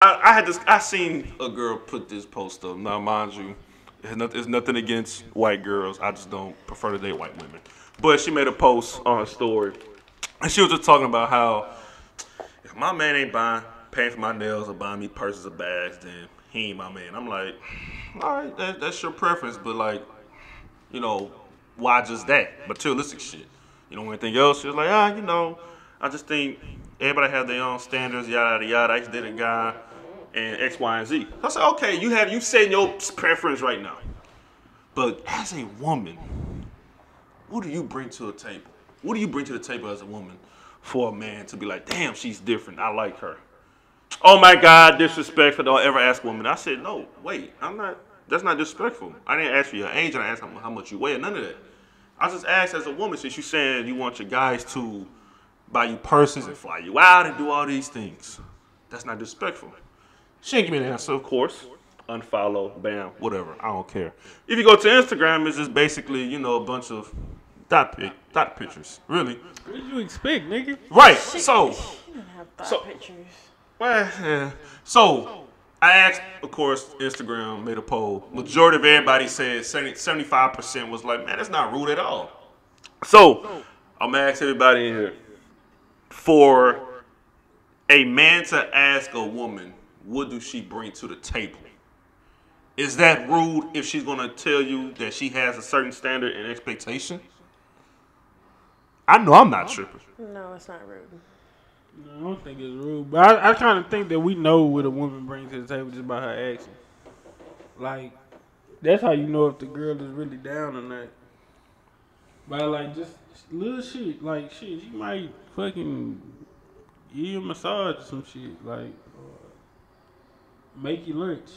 I seen a girl put this post up. Now, mind you, it's nothing against white girls. I just don't prefer to date white women. But she made a post on her story, and she was just talking about how if my man ain't paying for my nails or buying me purses or bags, then he ain't my man. I'm like, all right, that's your preference, but like, you know, why just that? Materialistic shit. You know, anything else? She was like, I just think everybody has their own standards, yada yada yada. I just did a guy and X, Y, and Z. I said, okay, you saying your preference right now. But as a woman, what do you bring to the table? What do you bring to the table as a woman for a man to be like, damn, she's different. I like her. Oh my God, disrespectful. Don't ever ask a woman. I said, no, wait, I'm not. That's not disrespectful. I didn't ask for your age. I didn't ask how much you weigh. None of that. I just asked as a woman, since you saying you want your guys to buy you purses and fly you out and do all these things. That's not disrespectful. She didn't give me an answer, of course. Unfollow, bam, whatever. I don't care. If you go to Instagram, it's just basically, a bunch of dot pictures. Really. What did you expect, nigga? Right. She So, didn't have thought pictures. well, yeah. So, I asked, of course, Instagram made a poll. Majority of everybody said 75% was like, man, that's not rude at all. So, I'm going to ask everybody in here. For a man to ask a woman, what do she bring to the table? Is that rude if she's going to tell you that she has a certain standard and expectation? I know I'm not tripping. No, it's not rude. No, I don't think it's rude. But I kind of think that we know what a woman brings to the table just by her actions. Like, that's how you know if the girl is really down or not. By, like, just little shit. Like, shit, she might fucking give you a massage or some shit. Like, make you lunch.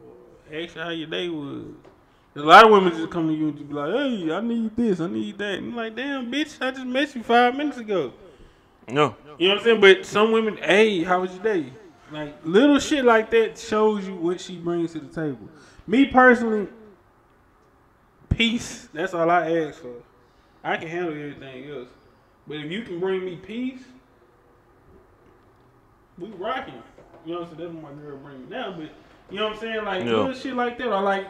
Or ask you how your day was. There's a lot of women just come to you and just be like, hey, I need this, I need that. And you're like, damn, bitch, I just met you 5 minutes ago. No. You know what I'm saying? But some women, hey, how was your day? Like, little shit like that shows you what she brings to the table. Me personally, peace, that's all I ask for. I can handle everything else. But if you can bring me peace, we rocking. You know what I'm saying? That's what my girl bring me down. But, you know what I'm saying? Like, little shit like that. Or like,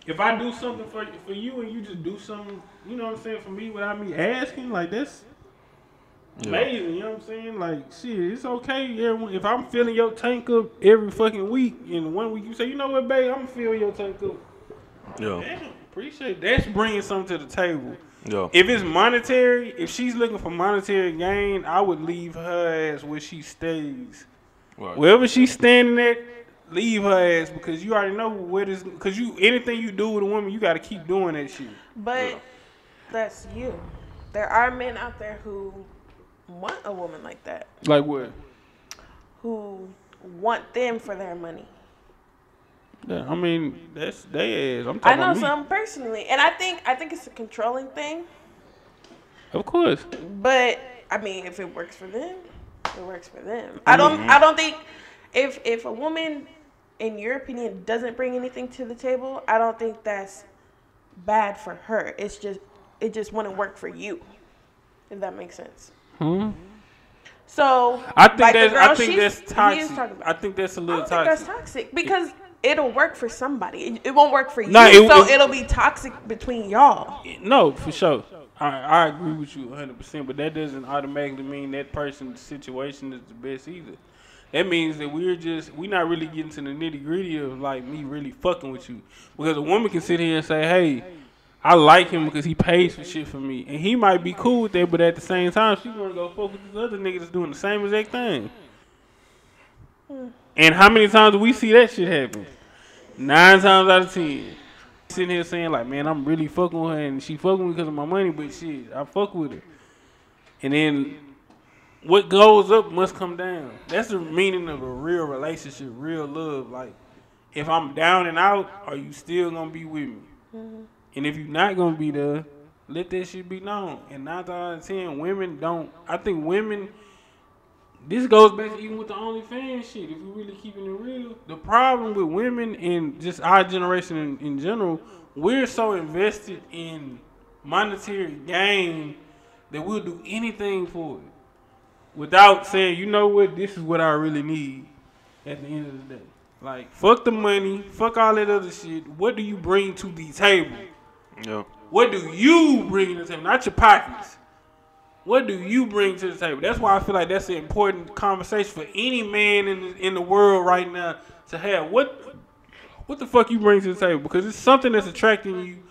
if I do something for you and you just do something, you know what I'm saying, for me without me asking, like, that's amazing, you know what I'm saying? Like, shit, it's okay. If I'm filling your tank up every fucking week, and 1 week you say, you know what, babe, I'm gonna fill your tank up. Yeah. Damn, appreciate that. That's bringing something to the table. Yeah. If it's monetary, if she's looking for monetary gain, I would leave her ass where she stays. Right. Wherever she's standing at, leave her ass, because you already know where this. Because anything you do with a woman, you got to keep doing that shit. But that's you. There are men out there who want a woman like that. Like what? Who want them for their money. Yeah, I mean, that's their ass. I'm I talking know about me. some personally, and I think it's a controlling thing. Of course. But I mean, if it works for them, it works for them. I don't think if a woman, in your opinion, doesn't bring anything to the table, I don't think that's bad for her. It just wouldn't work for you, if that makes sense. So I think like that's toxic. I think that's a little I don't toxic. think that's toxic because it'll work for somebody. It won't work for you. Nah, It'll be toxic between y'all. No, for sure. I agree with you 100%, but that doesn't automatically mean that person's situation is the best either. That means that we're not really getting to the nitty gritty of like me really fucking with you. Because a woman can sit here and say, hey, I like him because he pays for shit for me. And he might be cool with that, but at the same time, she's going to go fuck with this other nigga that's doing the same exact thing. And how many times do we see that shit happen? 9 times out of 10. Sitting here saying like, man, I'm really fucking with her and she fucking with me because of my money, but shit, I fuck with her. And then what goes up must come down. That's the meaning of a real relationship, real love. Like, if I'm down and out, are you still going to be with me? And if you're not going to be there, let that shit be known. And 9 times out of 10, women don't. I think women, this goes back to even with the OnlyFans shit. If we're really keeping it real, the problem with women and just our generation in general, we're so invested in monetary gain that we'll do anything for it without saying, you know what, this is what I really need. at the end of the day. Like, fuck the money, fuck all that other shit. What do you bring to the table? Yeah. What do you bring to the table? Not your pockets. What do you bring to the table? That's why I feel like that's an important conversation for any man in the world right now to have. What the fuck you bring to the table? Because it's something that's attracting you.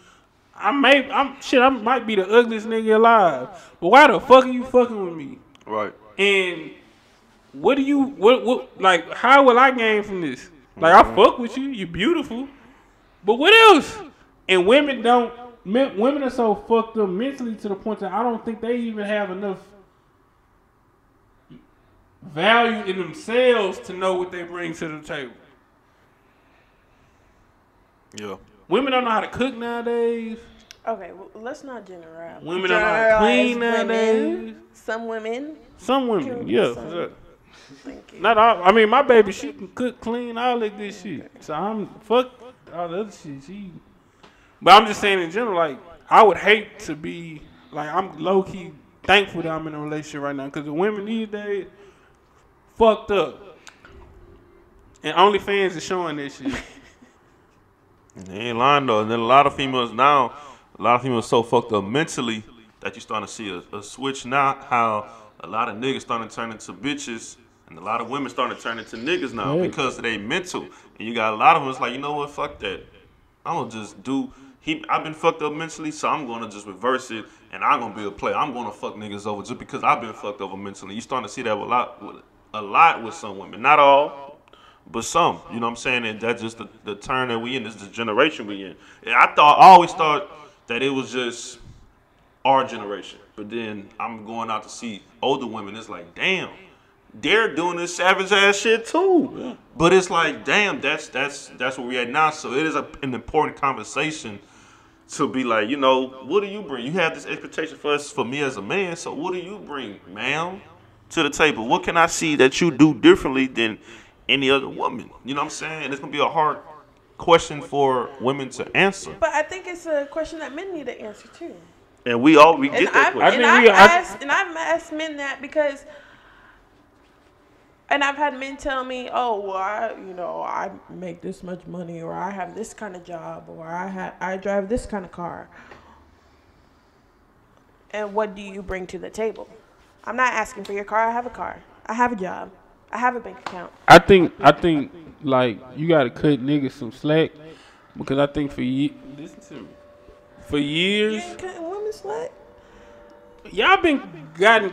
I might be the ugliest nigga alive, but why the fuck are you fucking with me? Right. And what like how will I gain from this? Like I fuck with you, you're beautiful, but what else? And women are so fucked up mentally to the point that I don't think they even have enough value in themselves to know what they bring to the table. Yeah. Women don't know how to cook nowadays. Okay, well, let's not generalize. Women don't know how to clean nowadays. Women, some women. Some women, yeah. For sure. Thank you. Not all. I mean, my baby, she can cook, clean, all that good shit. So I'm fuck all the other shit. But I'm just saying in general, like I would hate to be like I'm low key thankful that I'm in a relationship right now because the women these days fucked up, and OnlyFans is showing that shit. They ain't lying though. And then a lot of females so fucked up mentally that you starting to see a switch now. How a lot of niggas starting to turn into bitches. And a lot of women starting to turn into niggas now because of their mental. And you got a lot of them that's like, you know what, fuck that. I'm going to just I've been fucked up mentally, so I'm going to just reverse it, and I'm going to be a player. I'm going to fuck niggas over just because I've been fucked over mentally. You starting to see that a lot with some women. Not all, but some. You know what I'm saying? And that's just the turn that we in. This is the generation we in. And I always thought that it was just our generation. But then I'm going out to see older women. It's like, damn. They're doing this savage ass shit too, but it's like, damn, that's where we at now. So it is an important conversation to be like, you know, what do you bring? You have this expectation for me as a man. So what do you bring, ma'am, to the table? What can I see that you do differently than any other woman? You know what I'm saying? And it's gonna be a hard question for women to answer. But I think it's a question that men need to answer too. And we get that question. I've asked men that because. And I've had men tell me, "Oh, well, I make this much money, or I have this kind of job, or I drive this kind of car." And what do you bring to the table? I'm not asking for your car. I have a car. I have a job. I have a bank account. I think like you gotta cut niggas some slack because I think listen to me. For years, You ain't cutting women slack. y'all been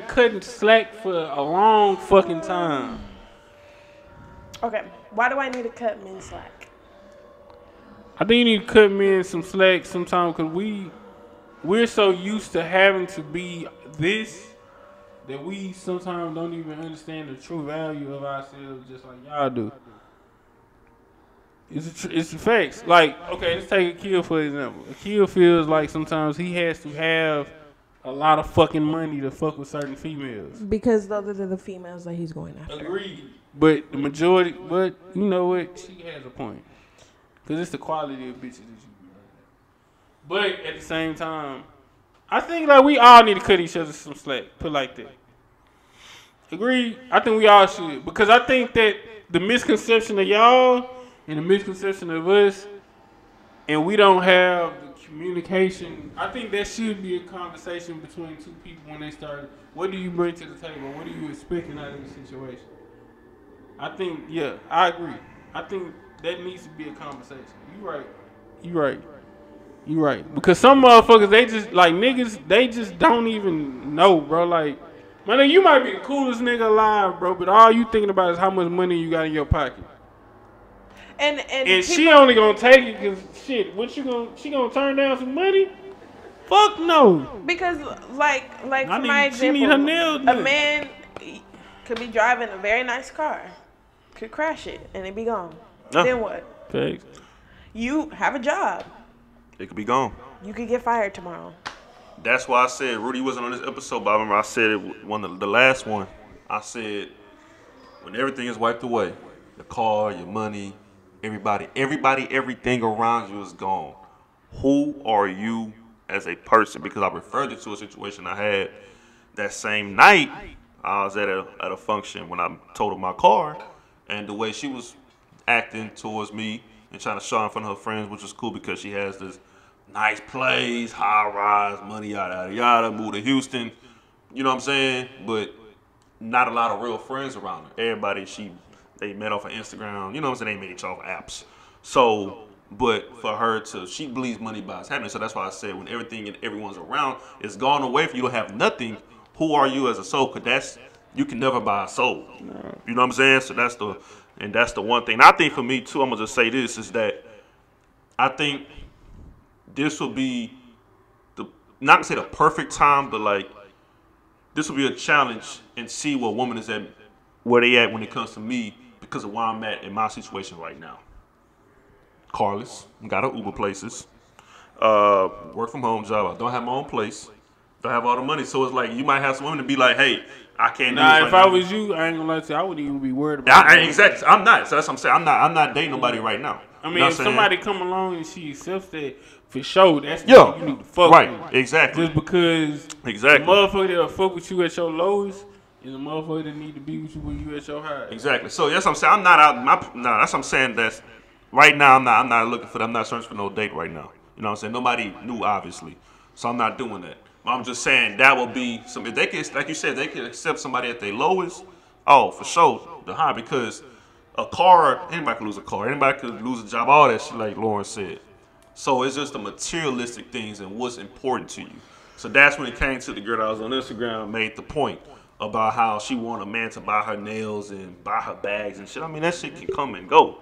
cutting slack for a long fucking time. Okay, why do I need to cut men slack? I think you need to cut men some slack sometimes because we're so used to having to be this that we sometimes don't even understand the true value of ourselves just like y'all do. It's the facts. Like, okay, let's take Akil for example. Akil feels like sometimes he has to have a lot of fucking money to fuck with certain females. Because those are the females that he's going after. Agreed. But the majority, but you know what? She has a point. Because it's the quality of bitches that you be right. But at the same time, I think like we all need to cut each other some slack. Put it like that. Agreed? I think we all should. Because I think that the misconception of y'all and the misconception of us, and we don't have the communication. I think that should be a conversation between two people when they start. What do you bring to the table? What are you expecting out of the situation? I think, yeah, I agree. I think that needs to be a conversation. You right. Because some motherfuckers, they just, like niggas, they just don't even know, bro. Like, my nigga, you might be the coolest nigga alive, bro, but all you thinking about is how much money you got in your pocket. And she only gonna take it because, shit, she gonna turn down some money? Fuck no. Because, like for my example, she need her nails a done. man could be driving a very nice car, could crash it, and it be gone. No. Then what? Thanks. You have a job. It could be gone. You could get fired tomorrow. That's why I said Rudy wasn't on this episode, but I remember I said it the last one. I said when everything is wiped away, the car, your money, everybody, everything around you is gone. Who are you as a person? Because I referred it to a situation I had that same night. I was at a function when I totaled my car, and the way she was acting towards me and trying to show in front of her friends, which was cool because she has this nice place, high rise, money, yada yada yada, moved to Houston. You know what I'm saying? But not a lot of real friends around her. Everybody they met off of Instagram. You know what I'm saying? They met each other off apps. So, but for her she believes money buys happiness. So that's why I said when everything and everyone's around is gone away, if you don't have nothing, who are you as a soul? Because you can never buy a soul. You know what I'm saying? So that's the one thing. And I think for me too, I'm gonna just say this is that I think this will be not to say the perfect time, but like this will be a challenge and see where woman is at, where they at when it comes to me because of where I'm at in my situation right now. Carless, got an Uber places, work from home job. I don't have my own place, don't have all the money. So it's like you might have some women to be like, hey, I can't do this right if I now. was you, I ain't gonna lie to you, I wouldn't even be worried about it. Exactly. I'm not. So that's what I'm saying. I'm not dating nobody right now. I mean, You know what if I'm somebody come along and she accepts that, for sure, that's the you need to fuck with. Exactly. Just because the motherfucker that'll fuck with you at your lowest is a motherfucker that need to be with you when you at your highest. Exactly. So that's what I'm saying. I'm not out. That's what I'm saying. That's right now. I'm not looking for. I'm not searching for no date right now. You know what I'm saying? Nobody knew obviously, so I'm not doing that. But I'm just saying that will be some. If they can, like you said, they can accept somebody at their lowest. Oh, for sure, the high because a car. Anybody could lose a car. Anybody could lose a job. All that shit, like Lauren said. So it's just the materialistic things and what's important to you. So that's when it came to the girl that was on Instagram made the point about how she wanted a man to buy her nails and buy her bags and shit. I mean, that shit can come and go.